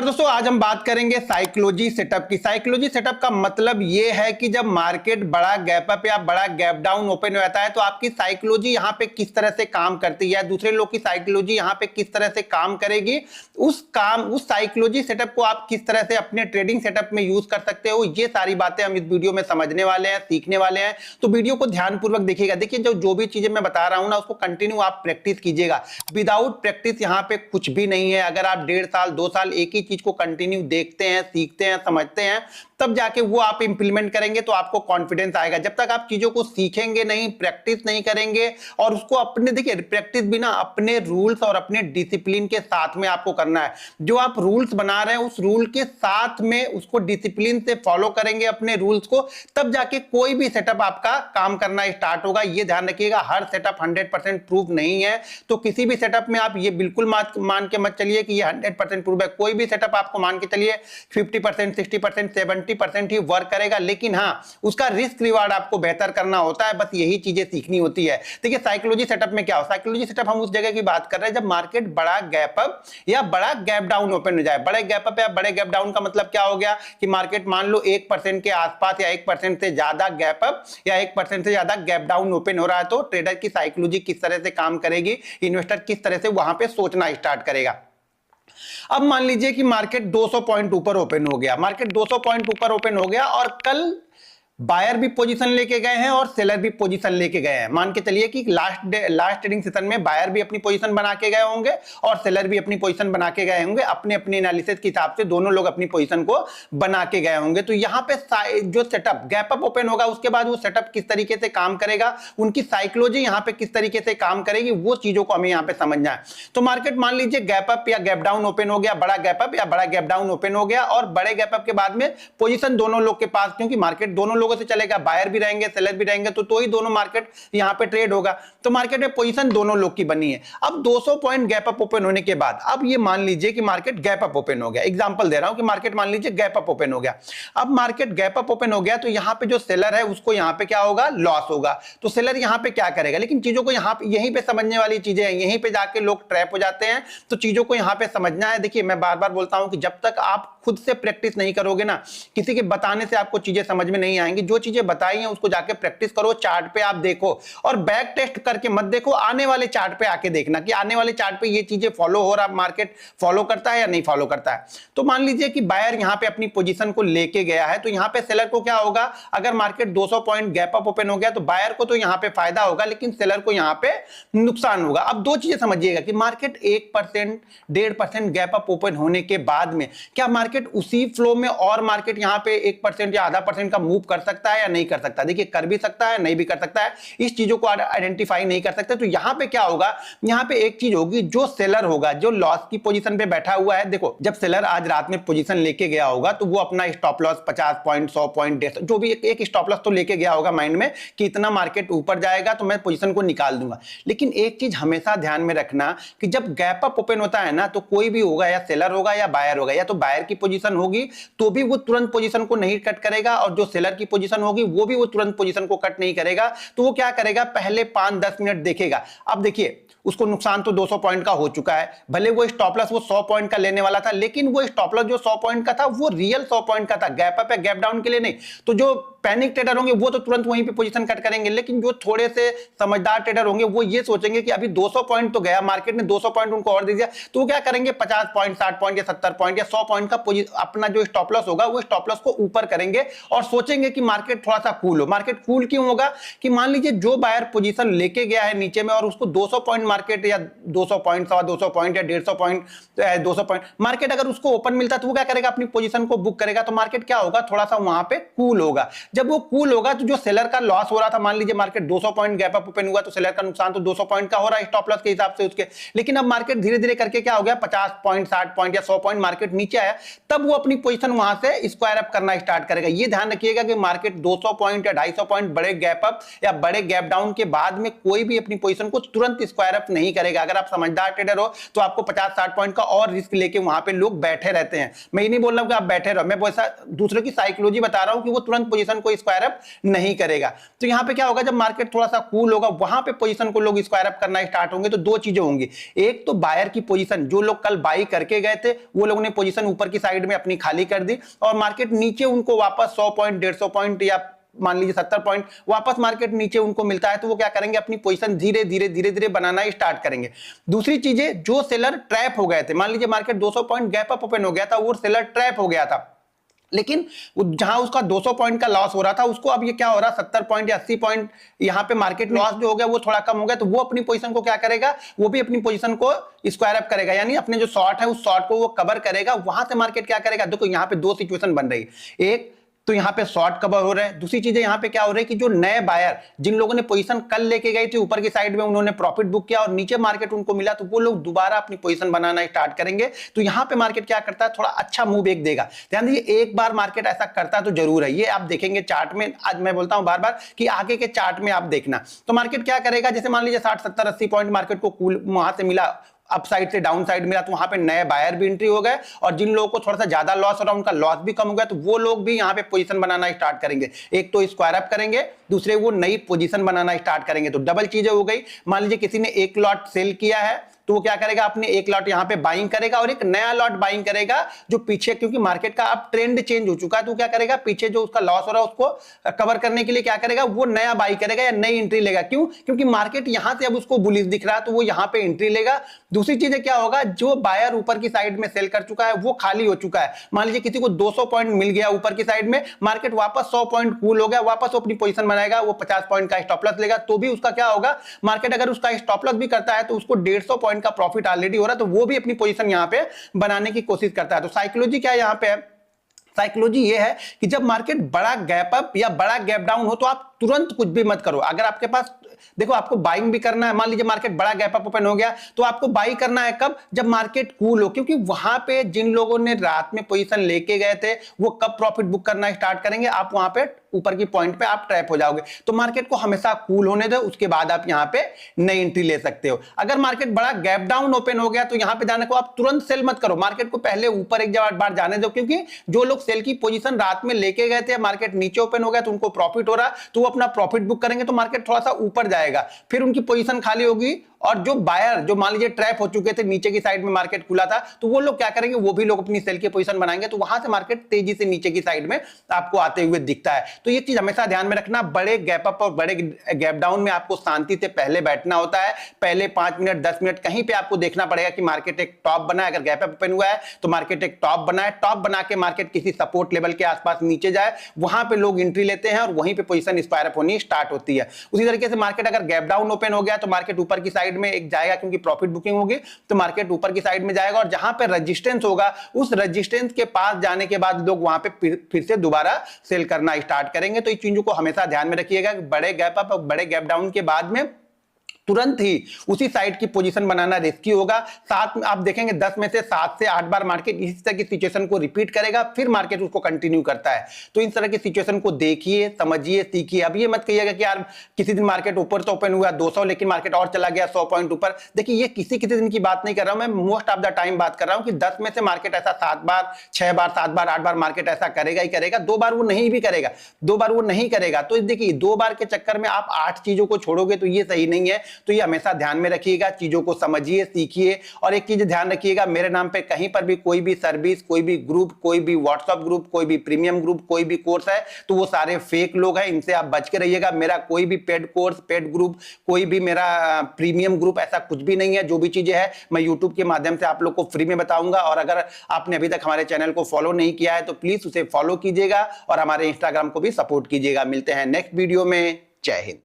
दोस्तों आज हम बात करेंगे साइकोलॉजी सेटअप की। साइकोलॉजी सेटअप का मतलब यह है कि जब मार्केट बड़ा गैप अप या बड़ा गैप डाउन ओपन हो जाता है तो आपकी साइकोलॉजी यहां पे किस तरह से काम करती है, दूसरे लोग की साइकोलॉजी यहां पे किस तरह से काम करेगी, उस साइकोलॉजी सेटअप को आप किस तरह से अपने ट्रेडिंग सेटअप में यूज कर सकते हो, ये सारी बातें हम इस वीडियो में समझने वाले हैं, सीखने वाले हैं। तो वीडियो को ध्यानपूर्वक देखिएगा। देखिए जो भी चीजें मैं बता रहा हूं ना उसको कंटिन्यू आप प्रैक्टिस कीजिएगा। विदाउट प्रैक्टिस यहां पे कुछ भी नहीं है। अगर आप 1.5 साल 2 साल एक ही चीज को कंटिन्यू देखते हैं, सीखते हैं, समझते हैं, तब जाके वो आप इंप्लीमेंट करेंगे तो आपको कॉन्फिडेंस आएगा। जब तक आप चीजों को सीखेंगे नहीं, प्रैक्टिस नहीं करेंगे और उसको अपने, देखिए प्रैक्टिस भी ना अपने रूल्स और अपने डिसिप्लिन के साथ में आपको करना है। जो आप रूल्स बना रहे हैं उस रूल के साथ में उसको डिसिप्लिन से फॉलो करेंगे अपने रूल्स को, तब जाके कोई भी सेटअप आपका काम करना स्टार्ट होगा। ये ध्यान रखिएगा, हर सेटअप 100% प्रूफ नहीं है। तो किसी भी सेटअप में आप ये बिल्कुल मान के मत चलिए कि ये 100% प्रूफ है। कोई भी सेटअप आपको मान के चलिए 50%, 60%, 70% ही वर्क करेगा, लेकिन हाँ उसका रिस्क रिवार्ड आपको बेहतर करना होता है। बस यही चीजें सीखनी होती है। देखिए साइकोलॉजी सेटअप में क्या हो, साइकोलॉजी सेटअप हम उस जगह की बात कर रहे हैं जब मार्केट बड़ा गैप अप या बड़ा गैप डाउन ओपन हो जाए। बड़े गैप अप या बड़े गैप डाउन का मतलब क्या हो गया कि मार्केट मान लो 1% के आसपास या 1% से ज्यादा गैप अप या 1% से ज्यादा गैप डाउन ओपन हो रहा है, तो ट्रेडर की साइकोलॉजी किस तरह से काम करेगी, इन्वेस्टर किस तरह से वहां पे सोचना स्टार्ट करेगा। अब मान लीजिए कि मार्केट 200 पॉइंट ऊपर ओपन हो गया, मार्केट 200 पॉइंट ऊपर ओपन हो गया और कल बायर भी पोजीशन लेके गए हैं और सेलर भी पोजीशन लेके गए हैं। मान के चलिए कि लास्ट ट्रेडिंग सेशन में बायर भी अपनी पोजीशन बना के गए होंगे और सेलर भी अपनी पोजीशन बना के गए होंगे। अपने अपने एनालिसिस के हिसाब से दोनों लोग अपनी पोजीशन को बना के गए होंगे। तो यहां पे जो सेटअप गैप अप ओपन होगा उसके बाद वो सेटअप किस तरीके से काम करेगा, उनकी साइकोलॉजी यहां पे किस तरीके से काम करेगी, वो चीजों को हमें यहां पे समझना है। तो मार्केट मान लीजिए गैप अप या गैप डाउन ओपन हो गया, बड़ा गैप अप या बड़ा गैप डाउन ओपन हो गया और बड़े गैप अप के बाद में पोजीशन दोनों लोग के पास, क्योंकि मार्केट दोनों लोगों से चलेगा, बायर भी रहेंगे सेलर भी रहेंगे, तो ही दोनों मार्केट यहां पे ट्रेड होगा। तो मार्केट में पोजीशन दोनों लोग की बनी है। अब 200 पॉइंट गैप अप ओपन होने के बाद अब ये मान लीजिए कि मार्केट गैप अप ओपन हो गया। एग्जांपल दे रहा हूं कि मार्केट मान लीजिए गैप अप ओपन हो गया। अब मार्केट गैप अप ओपन हो गया तो यहां पे जो सेलर है उसको यहां पे क्या होगा, लॉस होगा। तो सेलर यहां पे क्या करेगा, लेकिन चीजों को यहां पे यहीं पे समझने वाली चीजें हैं, यहीं पे जाके लोग ट्रैप हो जाते हैं। तो चीजों को यहां पे समझना है। देखिए मैं बार बार बोलता हूं कि जब तक आप खुद से प्रैक्टिस नहीं करोगे ना, किसी के बताने से आपको चीजें समझ में नहीं आएंगी। जो चीजें बताई हैं उसको जाके प्रैक्टिस करो, चार्ट पे आप देखो और बैक टेस्ट करके मत देखो, आने वाले चार्ट पे आके देखना कि आने वाले चार्ट पे ये चीजें फॉलो हो रहा, मार्केट फॉलो करता है या नहीं फॉलो करता है। तो मान लीजिए कि बायर यहां पे अपनी पोजीशन को लेके गया है, तो यहां पे सेलर को क्या होगा, अगर market 200 point gap up open हो गया तो बायर को तो यहां पे फायदा होगा, लेकिन सेलर को यहां पे नुकसान होगा। अब दो चीजें समझिएगा कि मार्केट 1%, 1.5% गैप अप ओपन होने के बाद में क्या मार्केट उसी फ्लो में और मार्केट यहां पे 1% या आधा % का मूव कर सकता है या नहीं कर सकता। देखिए कर भी सकता है, नहीं भी कर सकता है, इस चीजों को आइडेंटिफाई नहीं कर सकते। तो यहां पे क्या होगा, यहां पे एक चीज होगी, जो सेलर होगा जो लॉस की पोजीशन पे बैठा हुआ है, देखो जब सेलर आज रात में पोजीशन लेके गया होगा तो वो अपना स्टॉप लॉस 50 पॉइंट, 100 पॉइंट, 150 जो भी एक स्टॉप लॉस तो लेके गया होगा माइंड में कि इतना मार्केट ऊपर जाएगा तो मैं पोजीशन को निकाल दूंगा। लेकिन एक चीज हमेशा ध्यान में रखना कि जब गैप अप ओपन होता है ना तो कोई भी होगा, या सेलर होगा या बायर होगा, या तो बायर की पोजीशन होगी तो भी वो तुरंत पोजीशन को नहीं कट करेगा और जो सेलर की पोजीशन होगी वो भी वो तुरंत पोजीशन को कट नहीं करेगा। तो वो क्या करेगा, पहले 5-10 मिनट देखेगा। अब देखिए उसको नुकसान तो 200 पॉइंट का हो चुका है, भले वो स्टॉप लॉस वो 100 पॉइंट का लेने वाला था, लेकिन वो स्टॉप लॉस जो 100 पॉइंट का था वो रियल 100 पॉइंट का था, गैप अप या गैप डाउन के लिए नहीं। तो जो पैनिक ट्रेडर होंगे वो तो तुरंत वहीं पे पोजीशन कट करेंगे, लेकिन जो थोड़े से समझदार ट्रेडर होंगे वो ये सोचेंगे कि अभी 200 पॉइंट तो गया, मार्केट ने 200 पॉइंट उनको और दे दिया, तो वो क्या करेंगे 50 पॉइंट, 60 पॉइंट या 70 पॉइंट या 100 पॉइंट का अपना जो स्टॉप लॉस होगा वो स्टॉप लॉस को ऊपर करेंगे और सोचेंगे कि मार्केट थोड़ा सा कूल हो। मार्केट कूल क्यों होगा कि मान लीजिए जो बायर पोजीशन लेके गया है नीचे में और उसको 200 पॉइंट मार्केट या 200 पॉइंट, 200 पॉइंट या 150 पॉइंट, 200 पॉइंट मार्केट अगर उसको ओपन मिलता तो वो क्या करेगा, अपनी पोजीशन को बुक करेगा। तो मार्केट क्या होगा, थोड़ा सा वहां पे कूल होगा। जब वो कूल होगा तो जो सेलर का लॉस हो रहा था, मान लीजिए market 200 point gap up open हुआ तो सेलर का नुकसान तो 200 पॉइंट का हो रहा है स्टॉप लॉस के हिसाब से उसके, लेकिन अब मार्केट धीरे धीरे करके क्या हो गया, 50 पॉइंट, 60 पॉइंट या 100 पॉइंट मार्केट नीचे आया, तब वो अपनी पोजीशन वहां से स्क्वायर अप करना स्टार्ट करेगा। ये ध्यान रखिएगा कि मार्केट 200 पॉइंट या 250 पॉइंट बड़े गैप अप या बड़े गैप डाउन के बाद में कोई भी अपनी पोजीशन को तुरंत स्क्वायर अप नहीं करेगा। अगर आप समझदार ट्रेडर हो तो आपको 50-60 पॉइंट का और रिस्क लेके वहां पे लोग बैठे रहते हैं। मैं ये नहीं बोल रहा हूं कि आप बैठे रहो, मैं दूसरे की साइकोलॉजी बता रहा हूं कि वो तुरंत पोजीशन पोजीशन को स्क्वायर अप नहीं करेगा। तो यहाँ पे क्या होगा, जब मार्केट थोड़ा सा कूल होगा वहां पे पोजीशन को लोग स्क्वायर अप करना स्टार्ट होंगे तो दो चीजें होंगी। एक तो बायर की पोजीशन, जो लोग कल बाई करके गए थे वो लोगों ने पोजीशन ऊपर की साइड में अपनी खाली कर दी और मार्केट नीचे उनको वापस 100 पॉइंट 150 पॉइंट या मान लीजिए 70 पॉइंट वापस मार्केट नीचे उनको मिलता है तो वो क्या करेंगे, अपनी पोजीशन धीरे धीरे बनाना स्टार्ट करेंगे। दूसरी चीजें, जो सेलर ट्रैप हो गए थे, मान लीजिए market 200 point gap up open हो गया था, वो सेलर ट्रैप हो गया था, लेकिन जहां उसका 200 पॉइंट का लॉस हो रहा था उसको अब ये क्या हो रहा है, 70 पॉइंट या 80 पॉइंट यहां पे मार्केट लॉस जो हो गया वो थोड़ा कम हो गया, तो वो अपनी पोजीशन को क्या करेगा, वो भी अपनी पोजीशन को स्क्वायर अप करेगा, यानी अपने जो शॉर्ट है उस शॉर्ट को वो कवर करेगा। वहां से मार्केट क्या करेगा, देखो यहां पे दो सिचुएशन बन रही है, एक तो यहाँ पे शॉर्ट कवर हो रहा है, दूसरी चीज यहाँ पे क्या हो रहा है कि जो नए बायर जिन लोगों ने पोजीशन कल लेके गए थे ऊपर की साइड में, उन्होंने प्रॉफिट बुक किया और नीचे मार्केट उनको मिला तो वो लोग दोबारा अपनी पोजीशन बनाना स्टार्ट करेंगे। तो यहाँ पे मार्केट क्या करता है, थोड़ा अच्छा मूव एक देगा। ध्यान दीजिए, एक बार मार्केट ऐसा करता तो जरूर है, ये आप देखेंगे चार्ट में। आज मैं बोलता हूं बार बार कि आगे के चार्ट में आप देखना तो मार्केट क्या करेगा, जैसे मान लीजिए 60 70 80 पॉइंट मार्केट को कूल वहां से मिला, अप साइड से डाउन साइड मिला, तो वहां पे नए बायर भी एंट्री हो गए और जिन लोगों को थोड़ा सा ज्यादा लॉस हो रहा है उनका लॉस भी कम हो गया, तो वो लोग भी यहाँ पे पोजीशन बनाना स्टार्ट करेंगे। एक तो स्क्वायर अप करेंगे, दूसरे वो नई पोजीशन बनाना स्टार्ट करेंगे। तो डबल चीजें हो गई। मान लीजिए किसी ने एक लॉट सेल किया है तो वो क्या करेगा, अपने एक लॉट यहाँ पे बाइंग करेगा और एक नया लॉट बाइंग करेगा जो पीछे, क्योंकि मार्केट का अब ट्रेंड चेंज हो चुका है, तो क्या करेगा, पीछे जो उसका लॉस हो रहा है उसको कवर करने के लिए क्या करेगा, वो नया बाई करेगा या नई एंट्री लेगा। क्यों, क्योंकि मार्केट यहां से अब उसको बुलिश दिख रहा है तो वो यहाँ पे एंट्री लेगा। दूसरी चीज क्या होगा, जो बायर ऊपर की साइड में सेल कर चुका है वो खाली हो चुका है। मान लीजिए किसी को 200 पॉइंट मिल गया ऊपर की साइड में, मार्केट वापस 100 पॉइंट कूल हो गया, वापस अपनी पोजीशन बनाएगा, वो 50 पॉइंट का स्टॉप लॉस लेगा, तो भी उसका क्या होगा, मार्केट अगर उसका स्टॉप लॉस भी करता है तो उसको 150 पॉइंट का प्रॉफिट ऑलरेडी हो रहा है, तो वो भी अपनी पोजीशन यहां पे बनाने की कोशिश करता है। तो साइकोलॉजी क्या यहां पे है, साइकोलॉजी ये है कि जब मार्केट बड़ा गैप अप या बड़ा गैप डाउन हो तो आप तुरंत कुछ भी मत करो। अगर आपके पास, देखो आपको बाइंग भी करना है, मान लीजिए मार्केट बड़ा गैप अप ओपन हो गया तो आपको बाई करना है कब, जब मार्केट कूल हो, क्योंकि वहां पे जिन लोगों ने रात में पोजीशन लेके गए थे वो कब प्रॉफिट बुक करना स्टार्ट करेंगे, आप वहां पे ऊपर की पॉइंट पे आप ट्रैप हो जाओगे। तो मार्केट को हमेशा कूल होने दो, उसके बाद आप यहां पे नई एंट्री ले सकते हो। अगर मार्केट बड़ा गैप डाउन ओपन हो गया तो यहां पे जाने को आप तुरंत सेल मत करो, मार्केट को पहले ऊपर एक बार जाने दो, क्योंकि जो लोग सेल की पोजीशन रात में लेके गए थे, मार्केट नीचे ओपन हो गया तो उनको प्रॉफिट हो रहा, तो वो अपना प्रॉफिट बुक करेंगे तो मार्केट थोड़ा सा ऊपर जाएगा, फिर उनकी पोजीशन खाली होगी। और जो बायर जो मान लीजिए ट्रैप हो चुके थे, नीचे की साइड में मार्केट खुला था, तो वो लोग क्या करेंगे, वो भी लोग अपनी सेल की पोजीशन बनाएंगे, तो वहां से मार्केट तेजी से नीचे की साइड में आपको आते हुए दिखता है। तो ये चीज हमेशा ध्यान में रखना, बड़े गैप अप और बड़े गैप डाउन में आपको शांति से पहले बैठना होता है। पहले 5 मिनट 10 मिनट कहीं पे आपको देखना पड़ेगा कि मार्केट एक टॉप बना है, अगर गैप अप ओपन हुआ है तो मार्केट एक टॉप बना है, टॉप बना के मार्केट किसी सपोर्ट लेवल के आसपास नीचे जाए, वहां पे लोग एंट्री लेते हैं और वहीं पे पोजीशन स्क्वायर अप होनी स्टार्ट होती है। उसी तरीके से मार्केट अगर गैप डाउन ओपन हो गया तो मार्केट ऊपर की साइड में एक जाएगा, क्योंकि प्रॉफिट बुकिंग होगी तो मार्केट ऊपर की साइड में जाएगा और जहां पे रेजिस्टेंस होगा उस रेजिस्टेंस के पास जाने के बाद लोग वहां पे फिर से दोबारा सेल करना स्टार्ट करेंगे। तो इस चीजों को हमेशा ध्यान में रखिएगा कि बड़े गैप अप और बड़े गैप डाउन के बाद में तुरंत ही उसी साइड की पोजीशन बनाना रिस्की होगा। साथ में आप देखेंगे 10 में से 7 से 8 बार मार्केट इस तरह की सिचुएशन को रिपीट करेगा, फिर मार्केट उसको कंटिन्यू करता है। तो इस तरह की सिचुएशन को देखिए, समझिए, सीखिए। अब ये मत कहिएगा कि यार किसी दिन मार्केट ऊपर तो ओपन हुआ 200 लेकिन मार्केट और चला गया 100 पॉइंट ऊपर। देखिए ये किसी दिन की बात नहीं कर रहा हूं मैं, मोस्ट ऑफ द टाइम बात कर रहा हूं कि 10 में से मार्केट ऐसा 7 बार 6 बार 7 बार 8 बार मार्केट ऐसा करेगा ही करेगा, 2 बार वो नहीं भी करेगा, 2 बार वो नहीं करेगा। तो देखिए 2 बार के चक्कर में आप 8 चीजों को छोड़ोगे तो ये सही नहीं है। तो ये हमेशा ध्यान में रखिएगा, चीजों को समझिए, सीखिए। और एक चीज ध्यान रखिएगा, मेरे नाम पे कहीं पर भी कोई भी सर्विस, कोई भी ग्रुप, कोई भी व्हाट्सएप ग्रुप, कोई भी प्रीमियम ग्रुप, कोई भी कोर्स है तो वो सारे फेक लोग हैं, इनसे आप बच के रहिएगा। मेरा कोई भी पेड कोर्स, पेड ग्रुप, कोई भी मेरा प्रीमियम ग्रुप ऐसा कुछ भी नहीं है। जो भी चीजें है मैं यूट्यूब के माध्यम से आप लोग को फ्री में बताऊंगा। और अगर आपने अभी तक हमारे चैनल को फॉलो नहीं किया है तो प्लीज उसे फॉलो कीजिएगा और हमारे इंस्टाग्राम को भी सपोर्ट कीजिएगा। मिलते हैं नेक्स्ट वीडियो में। जय हिंद।